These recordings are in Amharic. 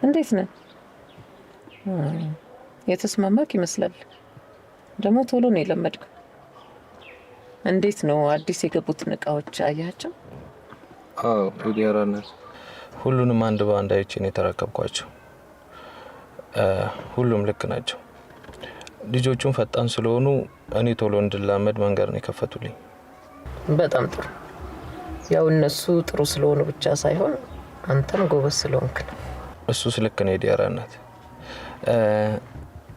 እንዴት ነህ? የተስማማክ ይመስላል። ደግሞ ቶሎ ነው የለመድከው። እንዴት ነው አዲስ የገቡትን እቃዎች አያቸው? አዎ ዲያራነት ሁሉንም አንድ በአንድ አይቼ ነው የተረከብኳቸው። ሁሉም ልክ ናቸው። ልጆቹም ፈጣን ስለሆኑ እኔ ቶሎ እንድላመድ መንገድ ነው የከፈቱልኝ። በጣም ጥሩ። ያው እነሱ ጥሩ ስለሆኑ ብቻ ሳይሆን አንተም ጎበዝ ስለሆንክ ነው። እሱስ ልክ ነው ዲያራነት።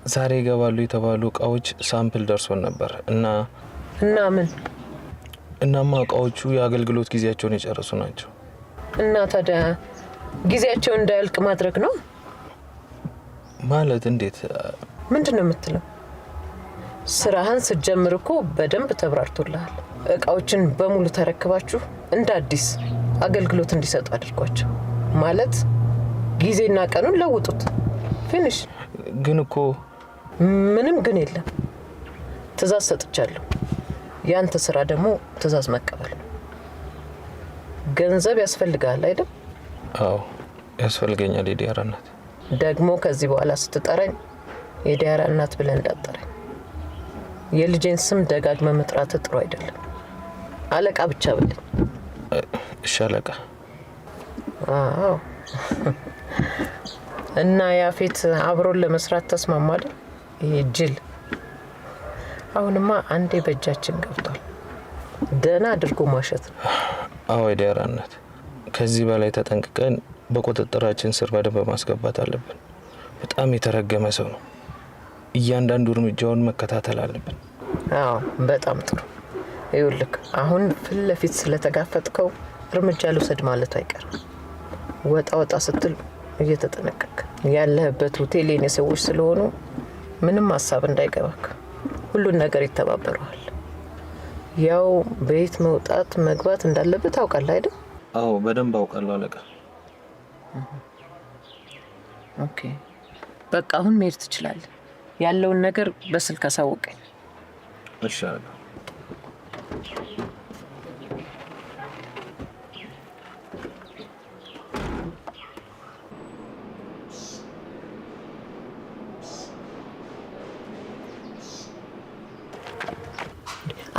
ዛሬ ይገባሉ የተባሉ እቃዎች ሳምፕል ደርሶን ነበር እና ምን እናማ እቃዎቹ የአገልግሎት ጊዜያቸውን የጨረሱ ናቸው። እና ታዲያ ጊዜያቸው እንዳያልቅ ማድረግ ነው ማለት? እንዴት? ምንድነው የምትለው? ስራህን ስትጀምር እኮ በደንብ ተብራርቶልሃል። እቃዎችን በሙሉ ተረክባችሁ እንደ አዲስ አገልግሎት እንዲሰጡ አድርጓቸው። ማለት ጊዜና ቀኑን ለውጡት። ፊኒሽ። ግን እኮ ምንም ግን የለም። ትእዛዝ ሰጥቻለሁ። ያንተ ስራ ደግሞ ትእዛዝ መቀበል ነው። ገንዘብ ያስፈልጋል አይደል? አዎ ያስፈልገኛል የዲያራ እናት። ደግሞ ከዚህ በኋላ ስትጠራኝ የዲያራ እናት ብለህ እንዳትጠራኝ። የልጄን ስም ደጋግመህ መጥራት ጥሩ አይደለም። አለቃ ብቻ ብለኝ። እሺ አለቃ። አዎ። እና ያፌት አብሮን ለመስራት ተስማማ አይደል? ይሄ ጅል አሁንማ አንዴ በእጃችን ገብቷል። ደህና አድርጎ ማሸት ነው። አዎ የዲያራ እናት፣ ከዚህ በላይ ተጠንቅቀን በቁጥጥራችን ስር በደንብ ማስገባት አለብን። በጣም የተረገመ ሰው ነው። እያንዳንዱ እርምጃውን መከታተል አለብን። አዎ በጣም ጥሩ። ይኸውልህ አሁን ፊት ለፊት ስለተጋፈጥከው እርምጃ ልውሰድ ማለቱ አይቀርም። ወጣ ስትል እየተጠነቀቅ ያለህበት ሆቴል የኔ ሰዎች ስለሆኑ ምንም ሀሳብ እንዳይገባክ፣ ሁሉን ነገር ይተባበረዋል። ያው ቤት መውጣት መግባት እንዳለበት ታውቃለህ አይደል? አዎ በደንብ አውቃለሁ አለቃ። ኦኬ በቃ አሁን መሄድ ትችላለህ። ያለውን ነገር በስልክ አሳውቀኝ። እሺ አለቃ።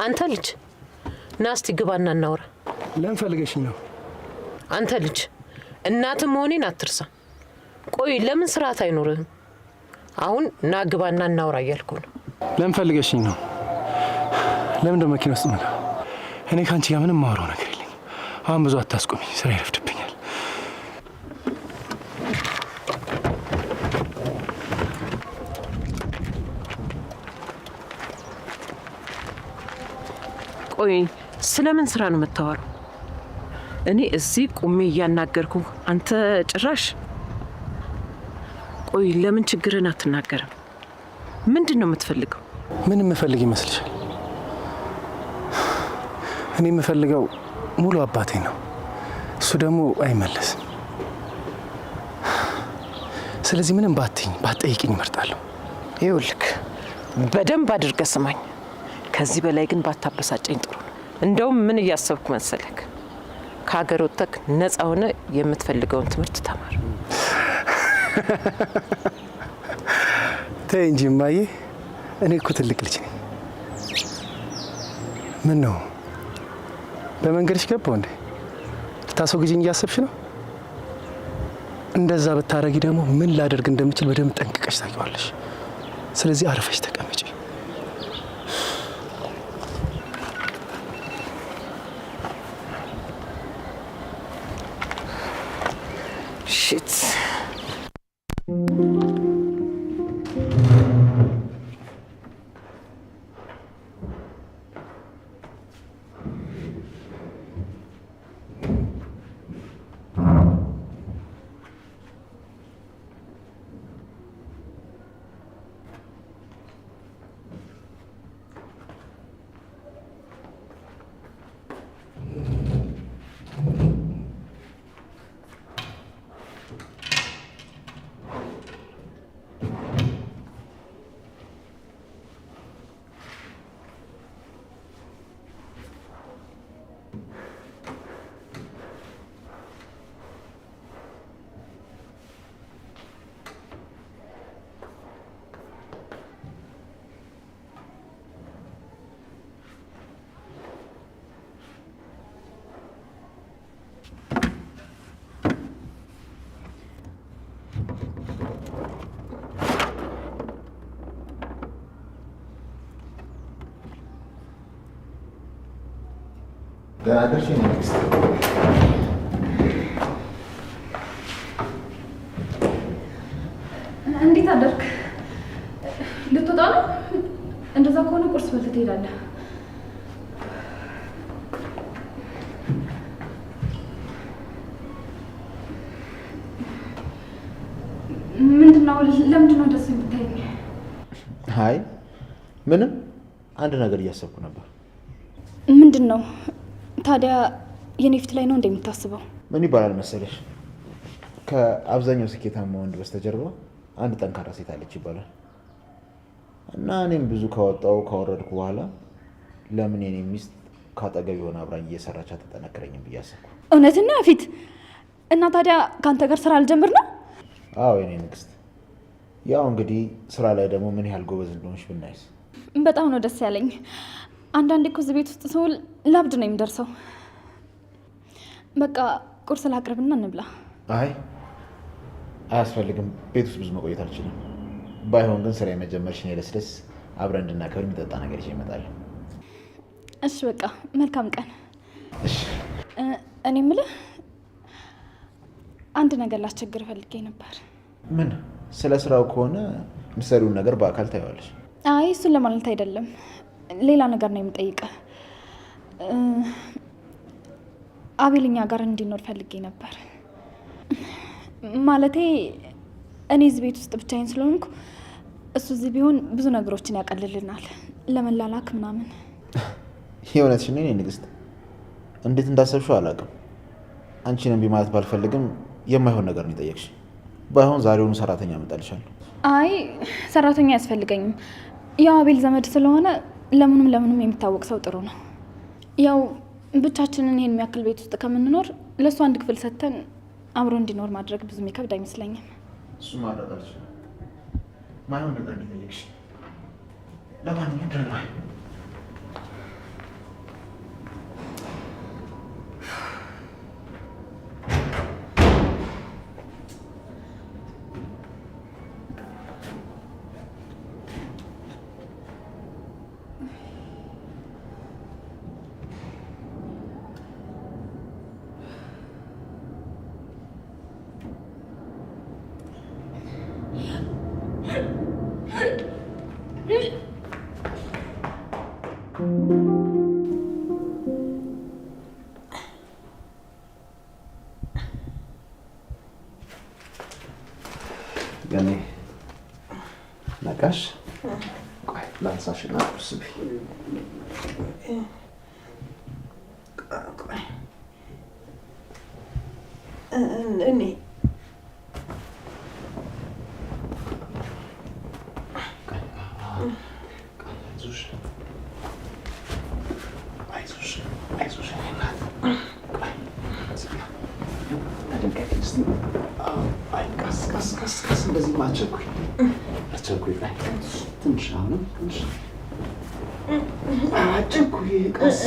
አንተ ልጅ ናስቲ ግባና እናውራ። ለምን ፈልገሽኝ ነው? አንተ ልጅ እናትም መሆኔን አትርሳ። ቆይ ለምን ስርዓት አይኖርህም? አሁን ና ግባና እናውራ እያልኩ ነው። ለምን ፈልገሽኝ ነው? ለምን ደሞ መኪና ውስጥ መጣ? እኔ ካንቺ ጋር ምንም ማውራው ነገር የለኝም። አሁን ብዙ አታስቆሚኝ፣ ስራ ይረፍድብኛል። ቆይ ስለምን ስራ ነው የምታወራው? እኔ እዚህ ቁሜ እያናገርኩ አንተ ጭራሽ። ቆይ ለምን ችግርን አትናገርም? ምንድን ነው የምትፈልገው? ምን የምፈልግ ይመስልሻል? እኔ የምፈልገው ሙሉ አባቴ ነው። እሱ ደግሞ አይመለስም። ስለዚህ ምንም ባትጠይቅኝ እመርጣለሁ። ይኸውልህ በደንብ አድርገህ ስማኝ። ከዚህ በላይ ግን ባታበሳጨኝ ጥሩ ነው። እንደውም ምን እያሰብኩ መሰለክ? ከሀገር ወጥተክ ነፃ ሆነ የምትፈልገውን ትምህርት ተማር። ተይ እንጂ እማዬ፣ እኔ እኮ ትልቅ ልጅ ነኝ። ምን ነው በመንገድሽ ገባው እንዴ? ልታስወግጂኝ እያሰብሽ ነው? እንደዛ ብታረጊ ደግሞ ምን ላደርግ እንደምችል በደንብ ጠንቅቀሽ ታውቂዋለሽ። ስለዚህ አርፈሽ ተቀመጪ። ሽት ደህና ነሽ? እንዴት አደርክ? ልትወጣ ነው? እንደዛ ከሆነ ቁርስ በልተህ ትሄዳለህ። ምንድነው? ለምንድነው እንደዚህ የምታይኝ? አይ ምንም፣ አንድ ነገር እያሰብኩ ነበር። ምንድነው ታዲያ? የኔ ፊት ላይ ነው እንደምታስበው? ምን ይባላል መሰለሽ፣ ከአብዛኛው ስኬታማ ወንድ በስተጀርባ አንድ ጠንካራ ሴት አለች ይባላል። እና እኔም ብዙ ካወጣው ካወረድኩ በኋላ ለምን የኔ ሚስት ካጠገብ የሆነ አብራኝ እየሰራች አትጠነክረኝም ብዬ አሰብኩ። እውነትና ፊት እና ታዲያ ከአንተ ጋር ስራ አልጀምር ነው? አዎ የኔ ንግስት፣ ያው እንግዲህ ስራ ላይ ደግሞ ምን ያህል ጎበዝ እንደሆንሽ ብናይስ። በጣም ነው ደስ ያለኝ። አንዳንዴ እኮ እዚህ ቤት ውስጥ ስውል ላብድ ነው የሚደርሰው። በቃ ቁርስ ላቅርብና እንብላ። አይ አያስፈልግም፣ ቤት ውስጥ ብዙ መቆየት አልችልም። ባይሆን ግን ስራ የመጀመርሽን የደስደስ አብረን እንድናከብር የሚጠጣ ነገር ይዤ እመጣለሁ። እሺ በቃ መልካም ቀን። እሺ እኔ የምልህ አንድ ነገር ላስቸግር ፈልጌ ነበር። ምን? ስለ ስራው ከሆነ ምሰሪውን ነገር በአካል ታየዋለሽ። አይ እሱን ለማለት አይደለም፣ ሌላ ነገር ነው የምጠይቀህ። አቤልኛ ጋር እንዲኖር ፈልጌ ነበር። ማለቴ እኔ እዚህ ቤት ውስጥ ብቻዬን ስለሆንኩ እሱ እዚህ ቢሆን ብዙ ነገሮችን ያቀልልናል፣ ለመላላክ ምናምን። የእውነትሽን ነው የኔ ንግስት? እንዴት እንዳሰብሽው አላውቅም። አንቺን እምቢ ማለት ባልፈልግም የማይሆን ነገር ነው የጠየቅሽ። ባይሆን ዛሬውኑ ሰራተኛ አመጣልሻለሁ። አይ ሰራተኛ አያስፈልገኝም። ያው አቤል ዘመድ ስለሆነ ለምንም የሚታወቅ ሰው ጥሩ ነው። ያው ብቻችንን ይሄን የሚያክል ቤት ውስጥ ከምንኖር ለእሱ አንድ ክፍል ሰጥተን አብሮ እንዲኖር ማድረግ ብዙ የሚከብድ አይመስለኝም። እሱ ማድረግ አልችልም። ማይሆን ነገር ነው የጠየቅሽ። ለማንኛውም ደህና ገኔ ነቃሽ? ቆይ ላንሳሽና ቁርስ ብይ። እኔ ቀስ እንደዚህ አቸኩይ ትንሽ አሁንም ትንሽ አቸኩይ ቀስ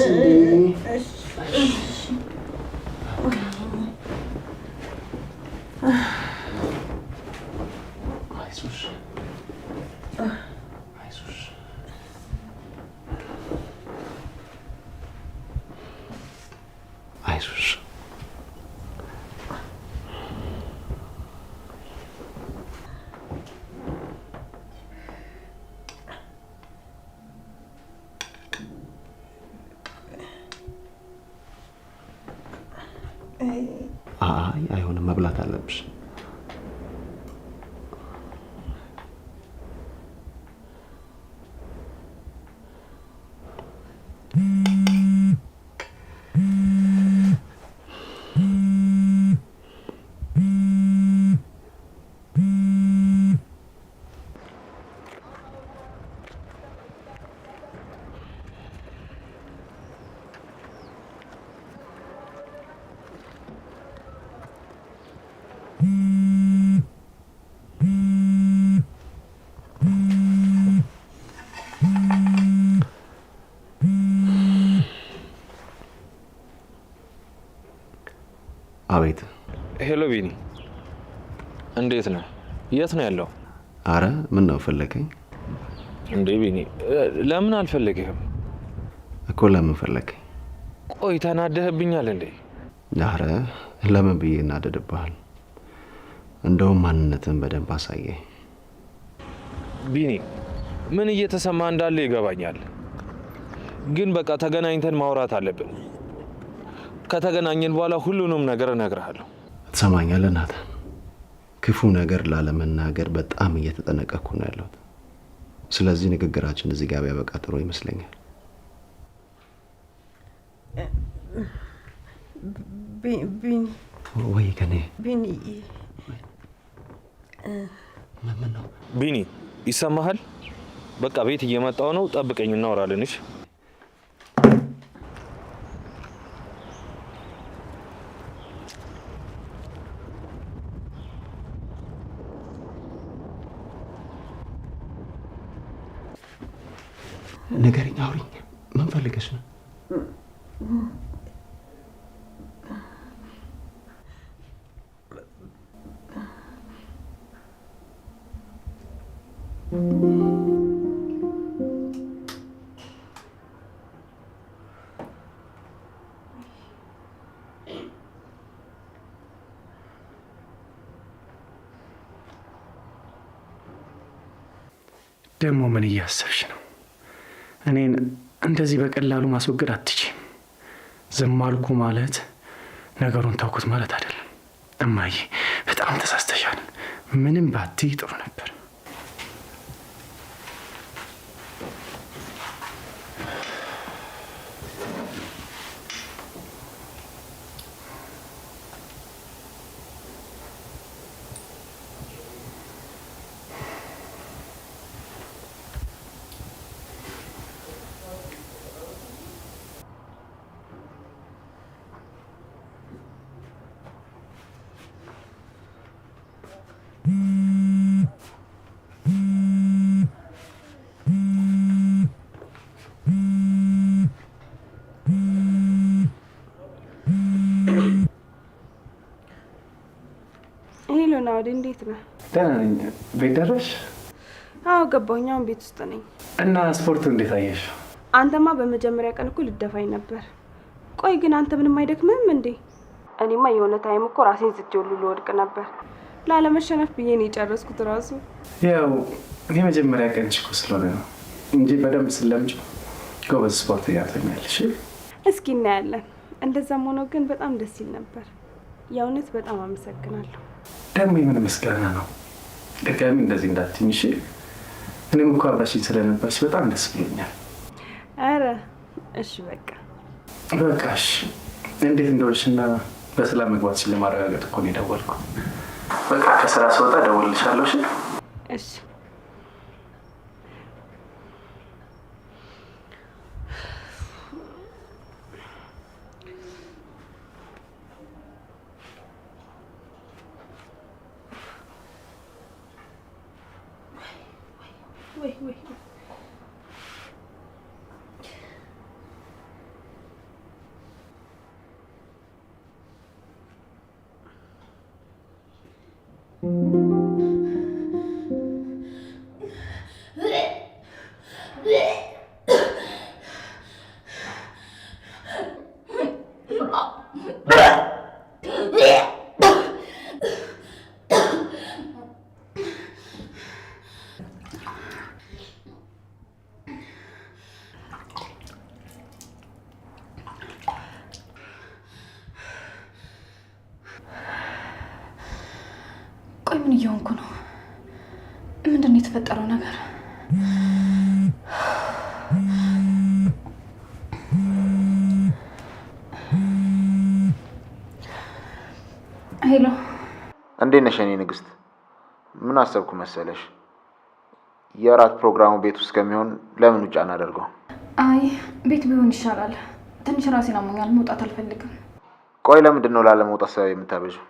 አይዞሽ አይ አይሆንም፣ መብላት አለብሽ። አቤት። ሄሎ ቢኒ፣ እንዴት ነህ? የት ነው ያለው? አረ ምን ነው ፈለከኝ? እንዴ ቢኒ፣ ለምን አልፈለግህም? እኮ ለምን ፈለከኝ? ቆይ ተናደህብኛል እንዴ? ኧረ ለምን ብዬ እናደድብሃል? እንደውም ማንነትን በደንብ አሳየኝ። ቢኒ ምን እየተሰማ እንዳለ ይገባኛል፣ ግን በቃ ተገናኝተን ማውራት አለብን። ከተገናኘን በኋላ ሁሉንም ነገር እነግርሃለሁ። ትሰማኛለህ ናታን? ክፉ ነገር ላለመናገር በጣም እየተጠነቀቅኩ ነው ያለሁት። ስለዚህ ንግግራችን እዚህ ጋር ቢያበቃ ጥሩ ይመስለኛል። ቢኒ ወይ ከኔ ቢኒ ምን ነው? ቢኒ ይሰማሃል? በቃ ቤት እየመጣሁ ነው፣ ጠብቀኝ፣ እናወራለን። እሺ ንገሪኝ፣ አውሪኝ። ምን ፈልገሽ ነው? ደግሞ ምን እያሰብሽ ነው? እኔን እንደዚህ በቀላሉ ማስወገድ አትችይም። ዝም አልኩ ማለት ነገሩን ተውኩት ማለት አይደለም። እማዬ በጣም ተሳስተሻል። ምንም ባትይ ጥሩ ነበር። ናውዲ እንዴት ነህ? ደህና ነኝ። ቤት ደረሽ? አዎ ገባሁኝ። አሁን ቤት ውስጥ ነኝ። እና ስፖርቱ እንዴት አየሽ? አንተማ በመጀመሪያ ቀን እኮ ልደፋኝ ነበር። ቆይ ግን አንተ ምንም አይደክምህም እንዴ? እኔማ የሆነ ታይም እኮ ራሴን ስቼ ሁሉ ልወድቅ ነበር። ላለመሸነፍ ብዬ ነው የጨረስኩት ራሱ። ያው የመጀመሪያ ቀን እኮ ስለሆነ ነው እንጂ በደንብ ስለምጭ ጎበዝ ስፖርት ያተኛልሽ። እስኪ እናያለን። እንደዛም ሆኖ ግን በጣም ደስ ይል ነበር። የእውነት በጣም አመሰግናለሁ። ደግሞ የምን ምስጋና ነው? ድጋሚ እንደዚህ እንዳትኝ እሺ? እኔም እኮ አብራሽኝ ስለነበርሽ በጣም ደስ ብሎኛል። አረ እሺ በቃ እሺ። እንዴት እንደሆንሽና በሰላም መግባትሽን ለማረጋገጥ እኮ ነው የደወልኩት። በቃ ከስራ ስወጣ እደውልልሻለሁ። እሺ? እሺ። ወይ ምን እየሆንኩ ነው? ምንድን ነው የተፈጠረው ነገር? ሄሎ፣ እንዴት ነሽ የኔ ንግስት? ምን አሰብኩ መሰለሽ? የራት ፕሮግራሙ ቤት ውስጥ ከሚሆን ለምን ውጭ አናደርገው? አይ ቤት ቢሆን ይሻላል። ትንሽ ራሴን አሞኛል፣ መውጣት አልፈልግም። ቆይ ለምንድን ነው ላለመውጣት ሰበብ የምታበዥው?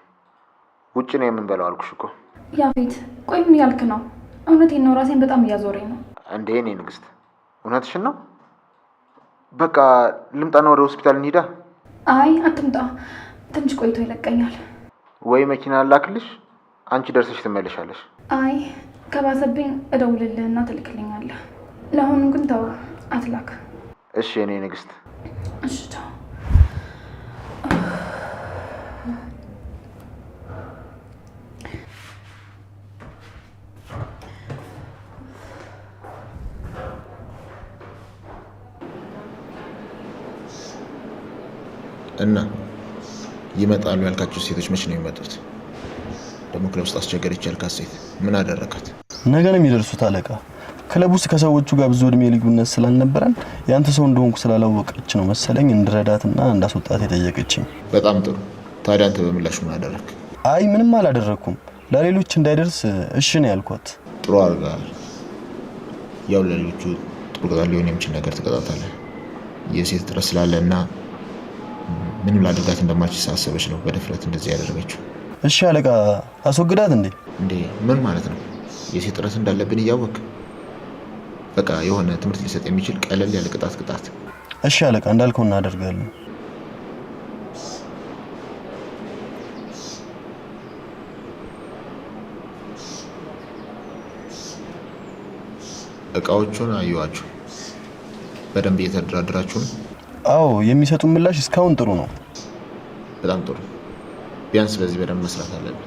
ውጭ ነው የምንበላው አልኩሽ እኮ። ያፌት ቆይ ምን ያልክ ነው? እውነቴን ነው፣ ራሴን በጣም እያዞረኝ ነው። እንዴ የኔ ንግስት እውነትሽን ነው? በቃ ልምጣና ወደ ሆስፒታል እንሂዳ? አይ አትምጣ፣ ትንሽ ቆይቶ ይለቀኛል። ወይ መኪና ላክልሽ፣ አንቺ ደርሰሽ ትመለሻለሽ። አይ ከባሰብኝ እደውልልህና ትልክልኛለህ። ለአሁኑ ግን ተው፣ አትላክ። እሺ የኔ ንግስት። እሺ ተው። እና ይመጣሉ ያልካቸው ሴቶች መች ነው የሚመጡት? ደግሞ ክለብ ውስጥ አስቸገረች ያልካት ሴት ምን አደረካት? ነገ ነው የሚደርሱት አለቃ። ክለብ ውስጥ ከሰዎቹ ጋር ብዙ እድሜ ልዩነት ስላልነበረን ያንተ ሰው እንደሆንኩ ስላላወቀች ነው መሰለኝ እንድረዳትና እንዳስወጣት የጠየቀችኝ። በጣም ጥሩ። ታዲያ አንተ በምላሹ ምን አደረክ? አይ ምንም አላደረኩም። ለሌሎች እንዳይደርስ እሺ ነው ያልኳት። ጥሩ አድርገሃል። ያው ለሌሎቹ ጥሩ ቅጣት ሊሆን የሚችል ነገር ትቀጣታለህ። የሴት ጥረት ስላለና ምንም ላድርጋት እንደማችል ሳሰበች ነው በድፍረት እንደዚህ ያደረገችው። እሺ አለቃ አስወግዳት እንዴ? እንዴ ምን ማለት ነው? የሴት ጥረት እንዳለብን እያወቅ በቃ የሆነ ትምህርት ሊሰጥ የሚችል ቀለል ያለ ቅጣት። እሺ አለቃ እንዳልከው እናደርጋለን። እቃዎቹን አየዋችሁ? በደንብ እየተደራደራችሁ ነው? አዎ የሚሰጡን ምላሽ እስካሁን ጥሩ ነው። በጣም ጥሩ። ቢያንስ በዚህ በደንብ መስራት አለብን።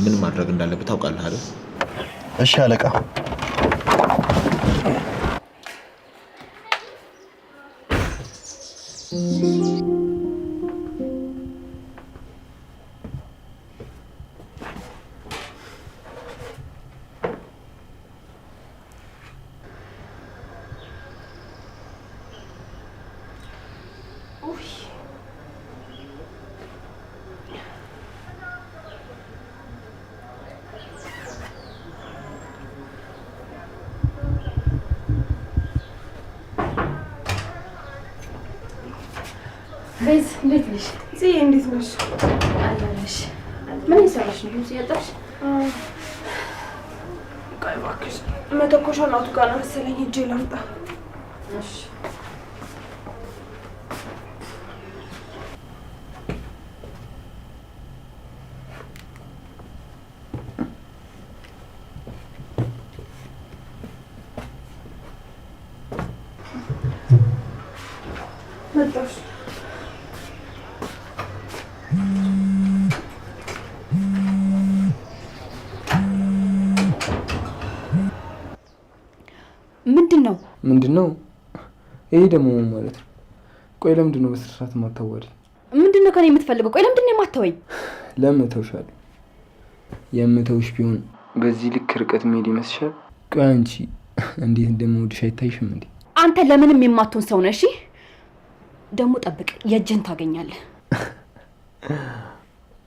ምን ማድረግ እንዳለብህ ታውቃለህ አይደል? እሺ አለቃ። ቤዝ እንዴት ነሽ? ጽዬ እንዴት ነሽ? አለሽ? ምን ይሰራሽ ነው? ልብስ ያጠብሽ? ቆይ እባክሽ መተኮሻውን አውጡ ጋር ነው መሰለኝ ሂጅ ላምጣ። እሺ መጣሽ? ምንድነው? ይሄ ደግሞ ማለት ነው? ቆይ ለምንድን ነው በስርዓት ማታወሪ? ምንድነው ከኔ የምትፈልገው? ቆይ ለምንድን ነው የማታወኝ? ለምን ተውሻለሁ? የምተውሽ ቢሆን በዚህ ልክ ርቀት መሄድ ይመስልሻል? ቆይ አንቺ እንዴት እንደምወድሽ አይታይሽም እንዴ? አንተ ለምንም የማትሆን ሰው ነህ። እሺ ደግሞ ጠብቅ፣ የእጅህን ታገኛለህ።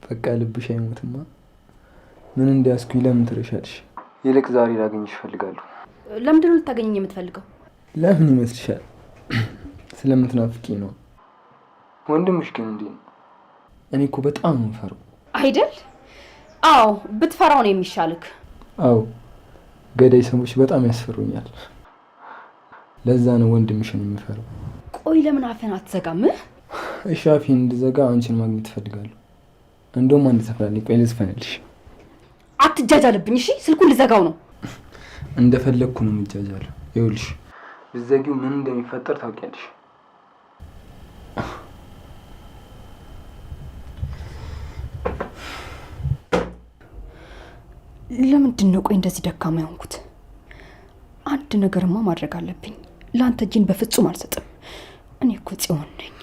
በቃ ልብሽ አይሞትማ። ምን እንዲያስኩኝ ለምን ትረሻለሽ? ይልቅ ዛሬ ላገኝሽ እፈልጋለሁ። ለምንድን ነው ልታገኘኝ የምትፈልገው? ለምን ይመስልሻል? ስለምትናፍቂ ነው። ወንድምሽ ግን እንዴ ነው? እኔ እኮ በጣም ነው የምፈራው። አይደል? አዎ ብትፈራው ነው የሚሻልክ። አዎ ገዳይ ሰዎች በጣም ያስፈሩኛል። ለዛ ነው ወንድምሽን የምፈራው። ቆይ ለምን አፈን አትዘጋም? እሺ አፌን እንድዘጋ አንቺን ማግኘት እፈልጋለሁ። እንደውም አንድ ተፈላልኝ። ቆይ ልዝፈንልሽ። አትጃጃልብኝ እሺ። ስልኩን ልዘጋው ነው። እንደፈለግኩ ነው የምጃጃለው። ይኸውልሽ ብትዘጊው ምን እንደሚፈጠር ታውቂያለሽ። ለምንድን ነው ቆይ እንደዚህ ደካማ የሆንኩት? አንድ ነገርማ ማድረግ አለብኝ። ለአንተ እጅን በፍጹም አልሰጥም። እኔ እኮ ጽዮን ነኝ።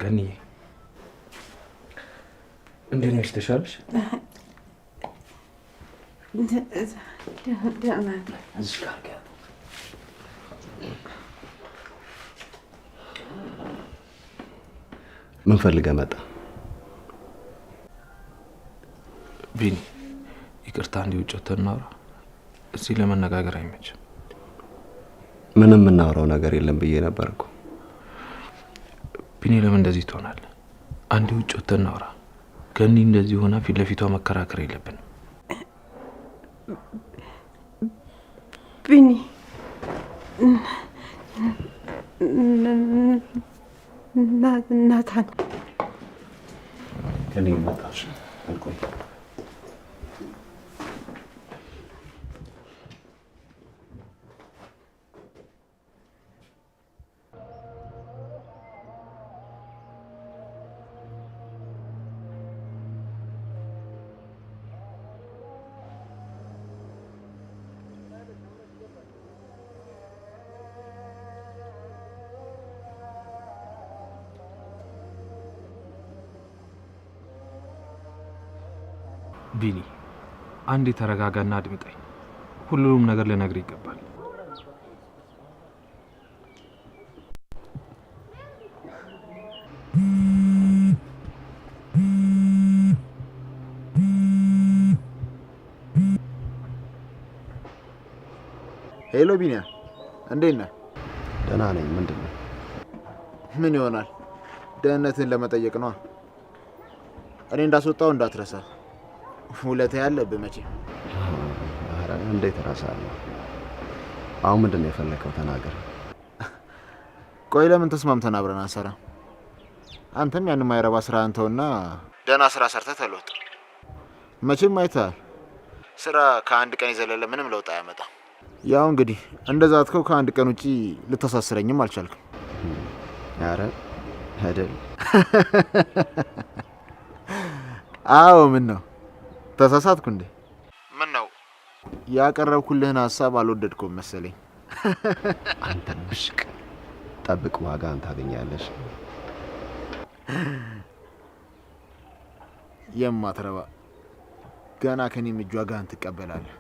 ገኒ እንዴት ነሽ? ተሻለሽ? ምን ፈልገህ መጣ? ቢኒ ይቅርታ፣ እንዲ ውጭ ወጥተን እናውራ። እዚህ ለመነጋገር አይመችም። ምንም የምናወራው ነገር የለም ብዬ ነበር እኮ። ቢኒ ለምን እንደዚህ ትሆናለህ? አንድ ውጭ ወጥተን እናውራ። ገኒ እንደዚህ ሆና ፊት ለፊቷ መከራከር የለብንም። ቢኒ ናታን ገኒ መጣሽ? አልቆይ ቢኒ አንዴ ተረጋጋና አድምጠኝ። ሁሉንም ነገር ልነግርህ ይገባል። ሄሎ ቢኒያ፣ እንዴት ነህ? ደህና ነኝ። ምንድን ነው? ምን ይሆናል? ደህንነትን ለመጠየቅ ነው። እኔ እንዳስወጣው እንዳትረሳ። ውለታ ያለብህ መቼ። ኧረ እንዴት እረሳለሁ? አሁን ምንድን ነው የፈለከው? ተናገር። ቆይ ለምን ተስማምተን አብረን አንሰራ? አንተም ያን የማይረባ ስራ አንተውና ደህና ስራ ሰርተህ ተለወጥ። መቼም አይተሃል፣ ስራ ከአንድ ቀን የዘለለ ምንም ለውጥ አያመጣም። ያው እንግዲህ እንደዛ አትከው ከአንድ ቀን ውጪ ልታሳስረኝም አልቻልክም። ኧረ አይደል? አዎ። ምን ነው ተሳሳትኩ እንዴ? ምን ነው ያቀረብኩልህን ሀሳብ አልወደድኩም መሰለኝ። አንተ ብሽቅ፣ ጠብቅ፣ ዋጋህን ታገኛለሽ። የማትረባ ገና ከኔም እጅ ዋጋህን ትቀበላለህ።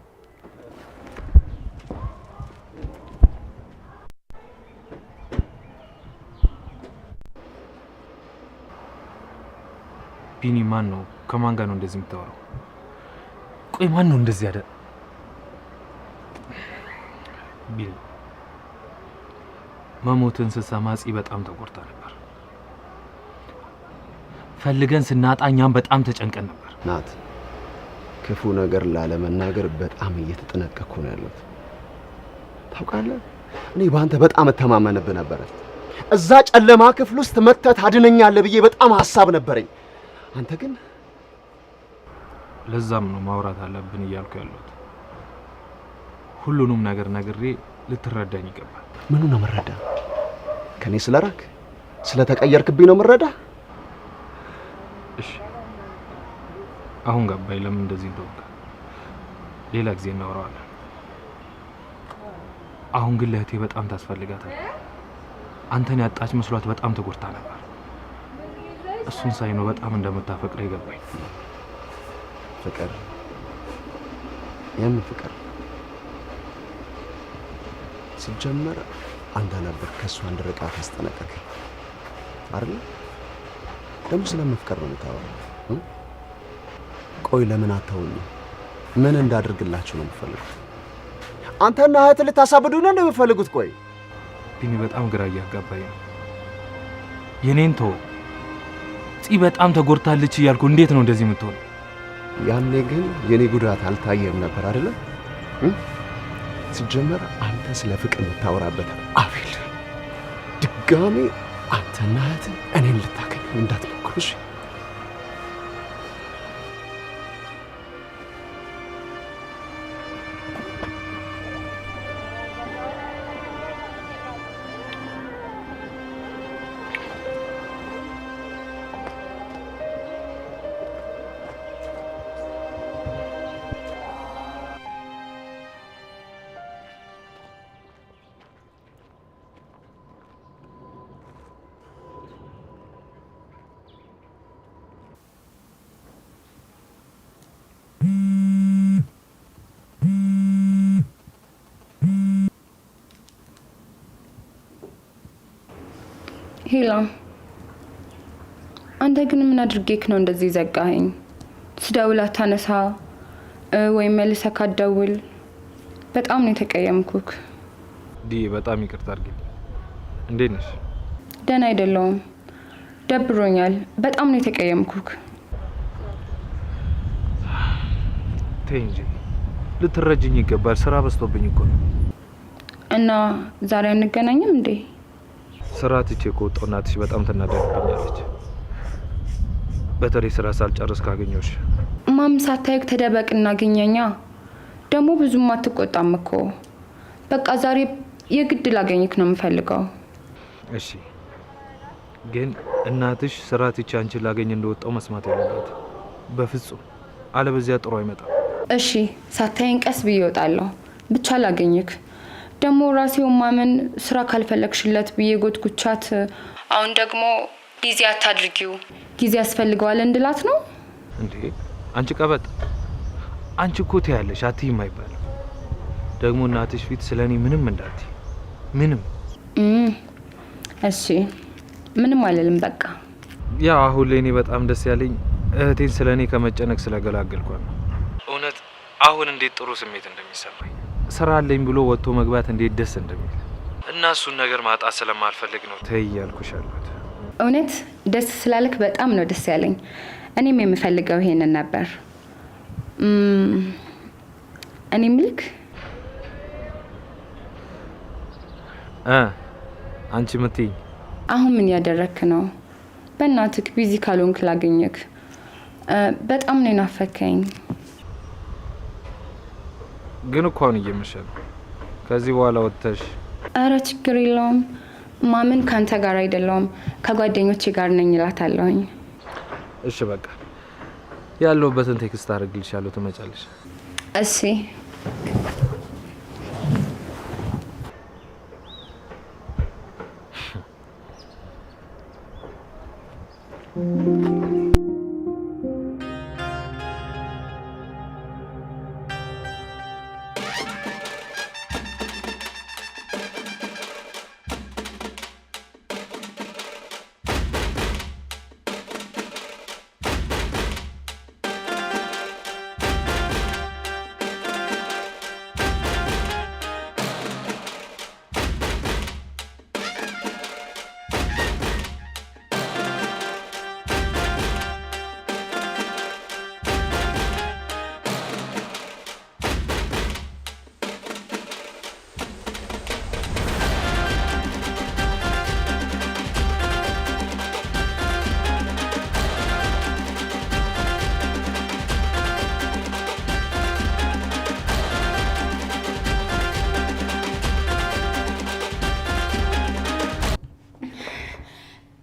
ቢኒ ማን ነው? ከማን ጋር ነው እንደዚህ የምታወራው? ቆይ ማን ነው እንደዚህ ያደ? ቢኒ መሞትን ስትሰማ ጽ በጣም ተቆርጣ ነበር። ፈልገን ስናጣ እኛም በጣም ተጨንቀን ነበር። ናት፣ ክፉ ነገር ላለመናገር በጣም እየተጠነቀቅኩ ነው ያለሁት። ታውቃለህ፣ እኔ በአንተ በጣም እተማመንብህ ነበር። እዛ ጨለማ ክፍል ውስጥ መተህ ታድነኛለህ ብዬ በጣም ሀሳብ ነበረኝ። አንተ ግን ለዛም ነው ማውራት አለብን እያልኩ ያለሁት። ሁሉንም ነገር ነግሬ ልትረዳኝ ይገባል። ምኑ ነው መረዳ? ከኔ ስለራክ ስለተቀየርክብኝ ነው መረዳ? እሺ አሁን ገባኝ ለምን እንደዚህ እንደሆነ። ሌላ ጊዜ እናወራዋለን። አሁን ግን ለእህቴ በጣም ታስፈልጋታለህ። አንተን ያጣች መስሏት በጣም ተጎድታ ነበር። እሱን ሳይ ነው በጣም እንደምታፈቅረው ይገባኝ። ፍቅር? የምን ፍቅር? ሲጀመር አንተ ነበር ከእሷ እንድርቃት ያስጠነቀቀኝ አይደል? ደግሞ ስለመፍቀር ነው የምታወራው። ቆይ ለምን አታውኝም? ምን እንዳድርግላችሁ ነው የምትፈልጉት? አንተና እህት ልታሳብዱኝ ነው የምትፈልጉት? ቆይ ቢኒ በጣም ግራ እያጋባኝ ነው። የኔን ተው፣ ጽ በጣም ተጎድታለች እያልኩ እንዴት ነው እንደዚህ የምትሆነው? ያኔ ግን የኔ ጉዳት አልታየም ነበር አይደል? ሲጀመር አንተ ስለ ፍቅር የምታወራበት አቤል ድጋሜ አንተና እህት እኔን ልታገኙ እንዳትሞክሩሽ። ሄላ፣ አንተ ግን ምን አድርጌክ ነው እንደዚህ ዘጋኸኝ? ስደውል አታነሳ ወይም መልሰህ ካትደውል። በጣም ነው የተቀየምኩክ። ዲ በጣም ይቅርታ አድርጊልኝ። እንዴት ነሽ? ደህና አይደለሁም፣ ደብሮኛል። በጣም ነው የተቀየምኩክ። ተይ እንጂ ልትረጅኝ ይገባል። ስራ በዝቶብኝ እኮ ነው። እና ዛሬ አንገናኝም እንዴ? ስራ ትቼ ከወጣሁ እናትሽ በጣም ትናደድብኛለች። በተለይ ስራ ሳልጨርስ ካገኘሁሽ። ማም ሳታይክ ተደበቅ እናገኘኛ። ደግሞ ብዙም አትቆጣም እኮ። በቃ ዛሬ የግድ ላገኝክ ነው የምፈልገው። እሺ፣ ግን እናትሽ ስራ ትቼ አንቺን ላገኝ እንደወጣው መስማት ያለባት በፍጹም፣ አለበዚያ ጥሩ አይመጣም። እሺ፣ ሳታይን ቀስ ብዬ እወጣለሁ። ብቻ ላገኝክ። ደግሞ ራሴው ማመን ስራ ካልፈለግሽለት ብዬ ጎትኩቻት። አሁን ደግሞ ጊዜ አታድርጊው፣ ጊዜ ያስፈልገዋል እንድላት ነው እንዴ? አንቺ ቀበጥ፣ አንቺ እኮ ትያለሽ አትይም አይባልም። ደግሞ እናትሽ ፊት ስለኔ ምንም እንዳትይ ምንም። እሺ ምንም አይደለም በቃ። ያው አሁን ላይ እኔ በጣም ደስ ያለኝ እህቴን ስለኔ ከመጨነቅ ስለገላገልኳት ነው። እውነት አሁን እንዴት ጥሩ ስሜት እንደሚሰማኝ ስራ አለኝ ብሎ ወጥቶ መግባት እንዴት ደስ እንደሚል እና እሱን ነገር ማጣት ስለማልፈልግ ነው ተይ እያልኩሽ ያለሁት። እውነት ደስ ስላለክ በጣም ነው ደስ ያለኝ። እኔም የምፈልገው ይሄንን ነበር። እኔ ምልክ አንቺ ምትይ አሁን ምን ያደረክ ነው? በእናትክ ቢዚ ካልሆንክ ላገኘክ። በጣም ነው ናፈከኝ። ግን እኮ አሁን እየመሸ ነው። ከዚህ በኋላ ወጥተሽ አረ ችግር የለውም። ማምን ካንተ ጋር አይደለውም ከጓደኞቼ ጋር ነኝ እላታለሁኝ። እሺ በቃ ያለሁበትን ቴክስት አድርግልሻለሁ ትመጫለሽ። እሺ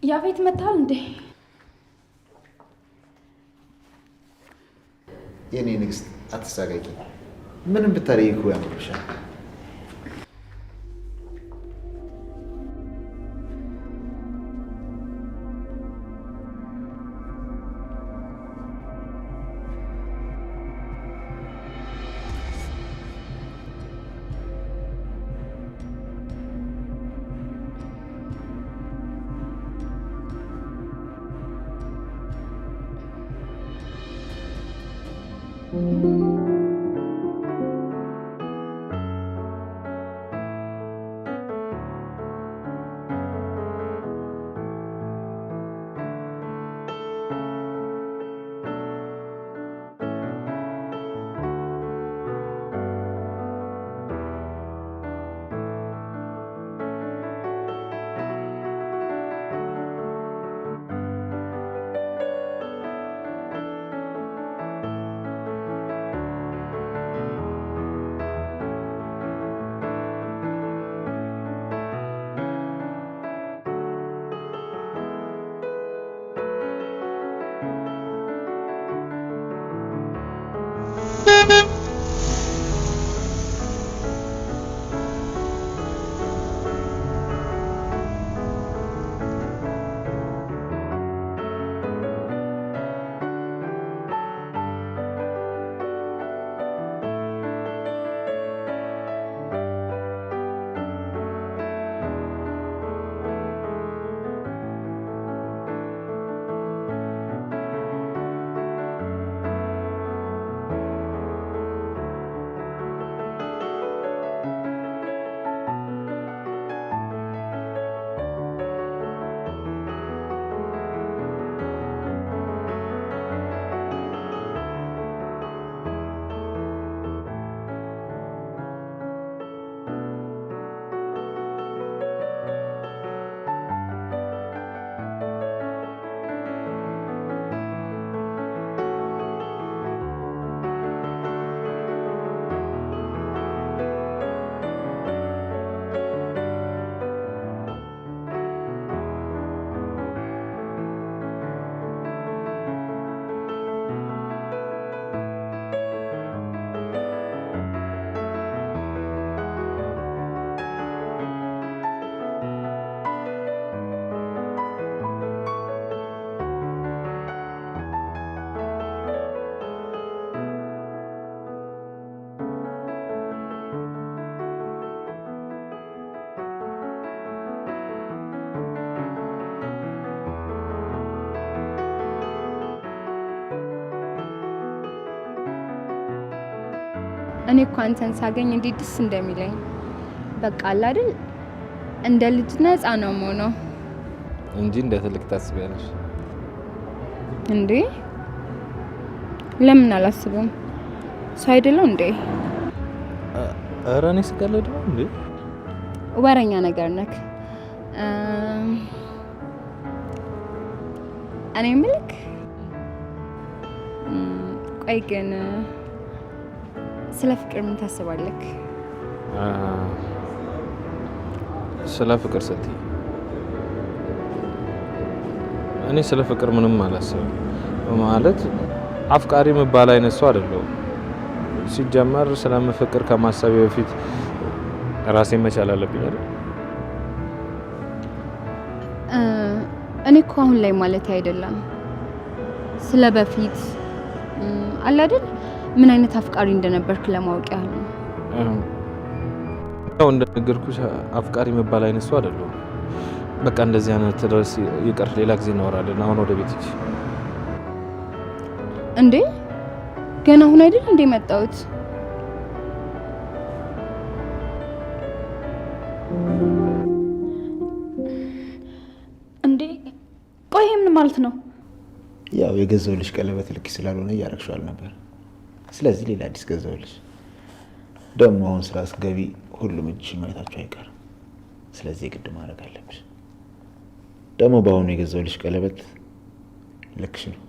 ያፌት መታል እንዴ? የኔ ንግስት አትሳቀቂ። ምንም ብታረጊ እኮ ያምርብሻል። እኔ እኮ አንተን ሳገኝ እንዴት ደስ እንደሚለኝ በቃ አለ አይደል እንደ ልጅ ነፃ ነው የምሆነው እንጂ እንደ ትልቅ ታስቢያለሽ እንዴ? ለምን አላስብም? ሰው አይደለም እንዴ? ኧረ እኔ ስቀልድ ነው እንዴ? ወረኛ ነገር ነክ። እኔ ምልክ ቆይ ግን ስለ ፍቅር ምን ታስባለህ? ስለ ፍቅር ስትይ እኔ ስለ ፍቅር ምንም አላስብም። ማለት አፍቃሪ መባል አይነት ሰው አይደለሁም። ሲጀመር ስለምፍቅር ከማሰብ በፊት ራሴን መቻል አለብኝ አይደል? እኔ እኮ አሁን ላይ ማለት አይደለም ስለ በፊት አለ አይደል ምን አይነት አፍቃሪ እንደነበርክ ለማወቅ ያህል ነው። ያው እንደነገርኩሽ አፍቃሪ መባል አይነት ሰው አይደለሁም። በቃ እንደዚህ አይነት ድረስ ይቅር፣ ሌላ ጊዜ እናወራለን። አሁን ወደ ቤት ሂጂ። እንዴ ገና አሁን አይደል እንዴ መጣሁት? እንዴ ቆይ ምን ማለት ነው? ያው የገዛውልሽ ቀለበት ልክ ስላልሆነ እያረግሽዋል ነበር። ስለዚህ ሌላ አዲስ ገዛውልሽ። ደግሞ አሁን ስራ አስገቢ ሁሉም እጅ ማየታቸው አይቀርም። ስለዚህ ግድ ማድረግ አለብሽ። ደግሞ በአሁኑ የገዛውልሽ ቀለበት ልክሽ ነው።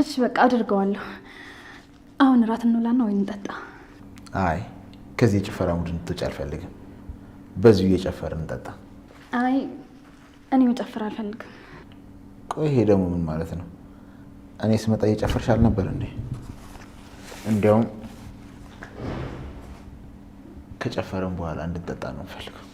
እሺ በቃ አድርገዋለሁ። አሁን እራት እንውላና ወይ እንጠጣ? አይ ከዚህ የጭፈራ ሙድ እንድትወጪ አልፈልግም። በዚሁ እየጨፈርን እንጠጣ። አይ እኔ መጨፈር አልፈልግም። ቆይ ይሄ ደግሞ ምን ማለት ነው? እኔ ስመጣ እየጨፈርሽ አልነበር እንዴ? እንዲያውም ከጨፈርን በኋላ እንድንጠጣ ነው የምፈልገው።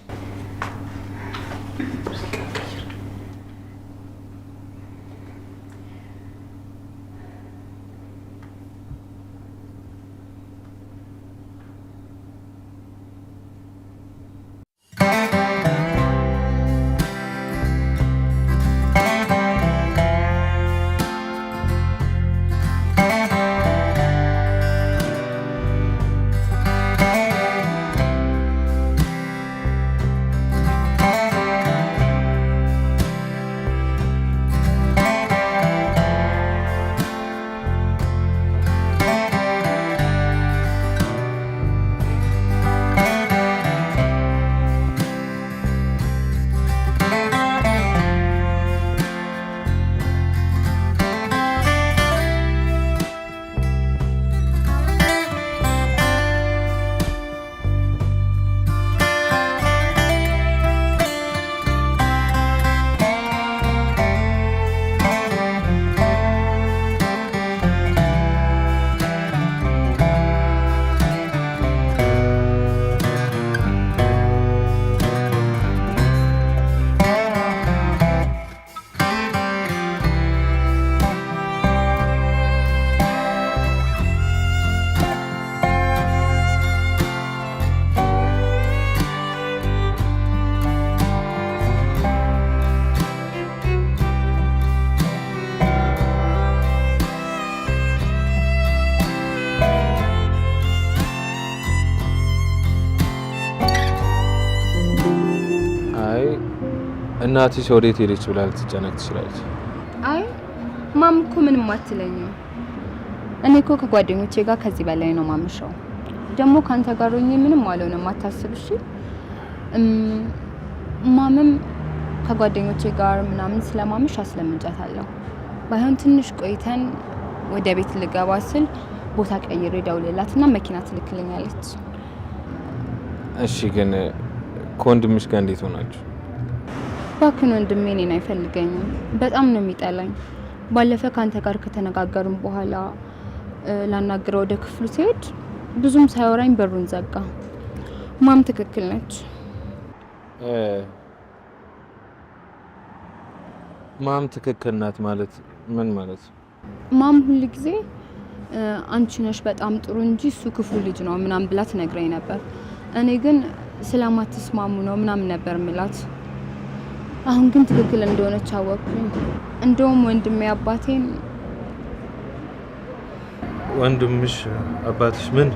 እናትሽ ወዴት ሄደች ብላ ልትጨነቅ ትችላለች። አይ ማም እኮ ምንም አትለኝም። እኔ እኮ ከጓደኞቼ ጋር ከዚህ በላይ ነው ማምሸው። ደግሞ ካንተ ጋር ሆኜ ምንም አልሆነም አታስብ እሺ። ማምም ከጓደኞቼ ጋር ምናምን ስለማምሽ አስለምጫታለሁ። ባይሆን ትንሽ ቆይተን ወደ ቤት ልገባ ስል ቦታ ቀይሬ ደውልላትና መኪና ትልክልኛለች። እሺ ግን ከወንድምሽ ጋር እንዴት ሆናችሁ? ባክን ወንድሜ እኔን አይፈልገኝም። በጣም ነው የሚጠላኝ። ባለፈ ካንተ ጋር ከተነጋገርን በኋላ ላናግረው ወደ ክፍሉ ሲሄድ ብዙም ሳይወራኝ በሩን ዘጋ። ማም ትክክል ነች። ማም ትክክል ናት ማለት ምን ማለት? ማም ሁሉ ጊዜ አንቺ ነሽ በጣም ጥሩ እንጂ እሱ ክፉ ልጅ ነው ምናምን ብላ ትነግረኝ ነበር። እኔ ግን ስለማትስማሙ ነው ምናምን ነበር ምላት። አሁን ግን ትክክል እንደሆነች አወቅኩኝ። እንደውም ወንድሜ አባቴን ወንድምሽ አባትሽ ምን